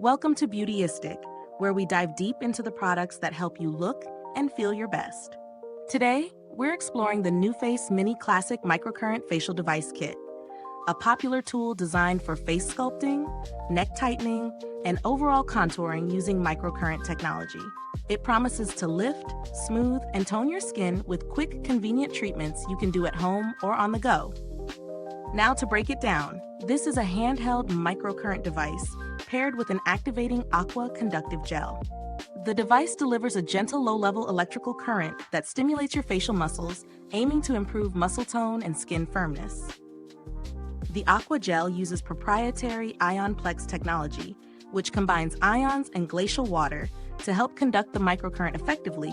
Welcome to Beautyistic, where we dive deep into the products that help you look and feel your best. Today, we're exploring the NuFACE MINI Classic Microcurrent Facial Device Kit, a popular tool designed for face sculpting, neck tightening, and overall contouring using microcurrent technology. It promises to lift, smooth, and tone your skin with quick, convenient treatments you can do at home or on the go. Now to break it down, this is a handheld microcurrent device paired with an activating Aqua Conductive Gel. The device delivers a gentle low-level electrical current that stimulates your facial muscles, aiming to improve muscle tone and skin firmness. The Aqua Gel uses proprietary IonPlex Technology, which combines ions and glacial water to help conduct the microcurrent effectively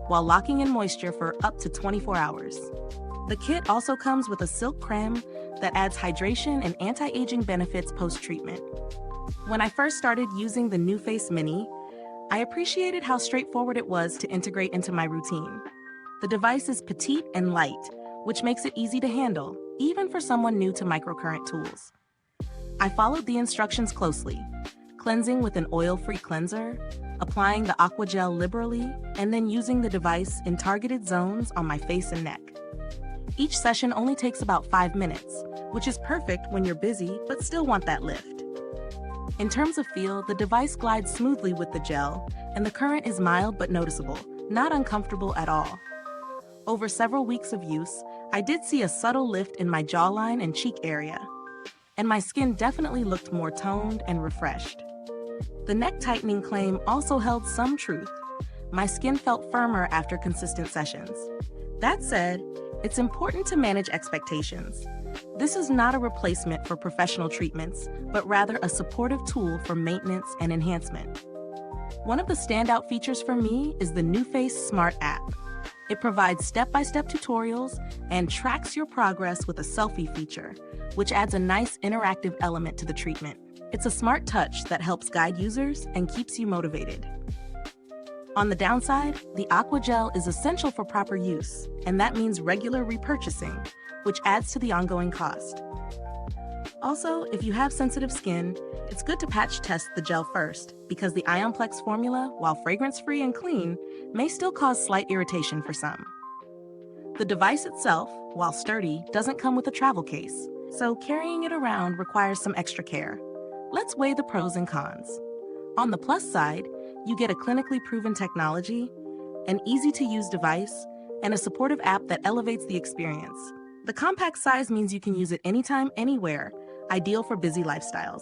while locking in moisture for up to 24 hours. The kit also comes with a Silk Crème that adds hydration and anti-aging benefits post-treatment. When I first started using the NuFACE MINI, I appreciated how straightforward it was to integrate into my routine. The device is petite and light, which makes it easy to handle, even for someone new to microcurrent tools. I followed the instructions closely, cleansing with an oil-free cleanser, applying the Aqua Gel liberally, and then using the device in targeted zones on my face and neck. Each session only takes about 5 minutes, which is perfect when you're busy but still want that lift. In terms of feel, the device glides smoothly with the gel, and the current is mild but noticeable, not uncomfortable at all. Over several weeks of use, I did see a subtle lift in my jawline and cheek area, and my skin definitely looked more toned and refreshed. The neck tightening claim also held some truth. My skin felt firmer after consistent sessions. That said, it's important to manage expectations. This is not a replacement for professional treatments, but rather a supportive tool for maintenance and enhancement. One of the standout features for me is the NuFACE Smart app. It provides step-by-step tutorials and tracks your progress with a selfie feature, which adds a nice interactive element to the treatment. It's a smart touch that helps guide users and keeps you motivated. On the downside, the Aqua Gel is essential for proper use, and that means regular repurchasing, which adds to the ongoing cost. Also, if you have sensitive skin, it's good to patch test the gel first, because the IonPlex formula, while fragrance-free and clean, may still cause slight irritation for some. The device itself, while sturdy, doesn't come with a travel case, so carrying it around requires some extra care. Let's weigh the pros and cons. On the plus side, you get a clinically proven technology, an easy-to-use device, and a supportive app that elevates the experience. The compact size means you can use it anytime, anywhere, ideal for busy lifestyles.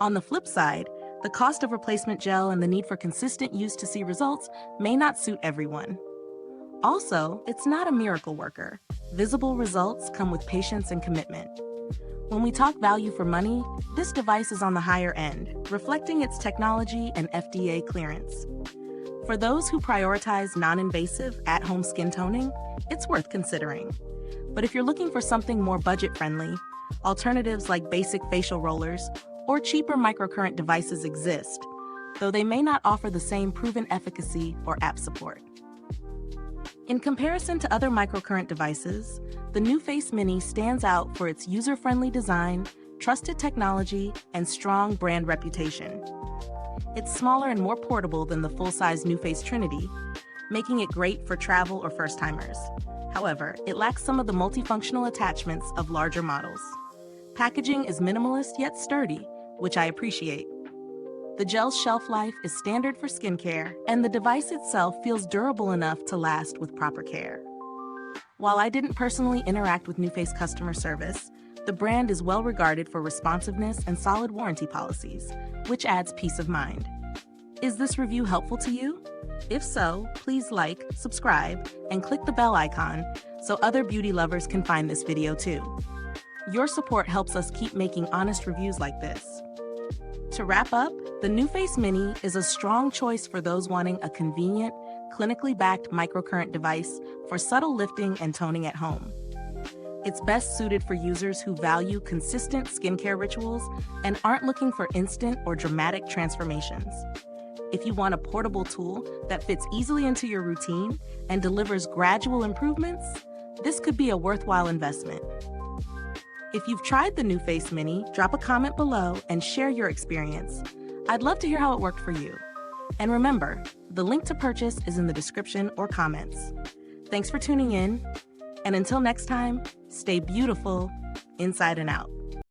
On the flip side, the cost of replacement gel and the need for consistent use to see results may not suit everyone. Also, it's not a miracle worker. Visible results come with patience and commitment. When we talk value for money, this device is on the higher end, reflecting its technology and FDA clearance. For those who prioritize non-invasive, at-home skin toning, it's worth considering. But if you're looking for something more budget-friendly, alternatives like basic facial rollers or cheaper microcurrent devices exist, though they may not offer the same proven efficacy or app support. In comparison to other microcurrent devices, the NuFACE MINI stands out for its user-friendly design, trusted technology, and strong brand reputation. It's smaller and more portable than the full-size NuFACE Trinity, making it great for travel or first-timers. However, it lacks some of the multifunctional attachments of larger models. Packaging is minimalist yet sturdy, which I appreciate. The gel's shelf life is standard for skincare, and the device itself feels durable enough to last with proper care. While I didn't personally interact with NuFACE customer service, the brand is well regarded for responsiveness and solid warranty policies, which adds peace of mind. Is this review helpful to you? If so, please like, subscribe, and click the bell icon so other beauty lovers can find this video too. Your support helps us keep making honest reviews like this. To wrap up, the NuFACE MINI is a strong choice for those wanting a convenient, clinically backed microcurrent device for subtle lifting and toning at home. It's best suited for users who value consistent skincare rituals and aren't looking for instant or dramatic transformations. If you want a portable tool that fits easily into your routine and delivers gradual improvements, this could be a worthwhile investment. If you've tried the NuFACE MINI, drop a comment below and share your experience. I'd love to hear how it worked for you. And remember, the link to purchase is in the description or comments. Thanks for tuning in, and until next time, stay beautiful inside and out.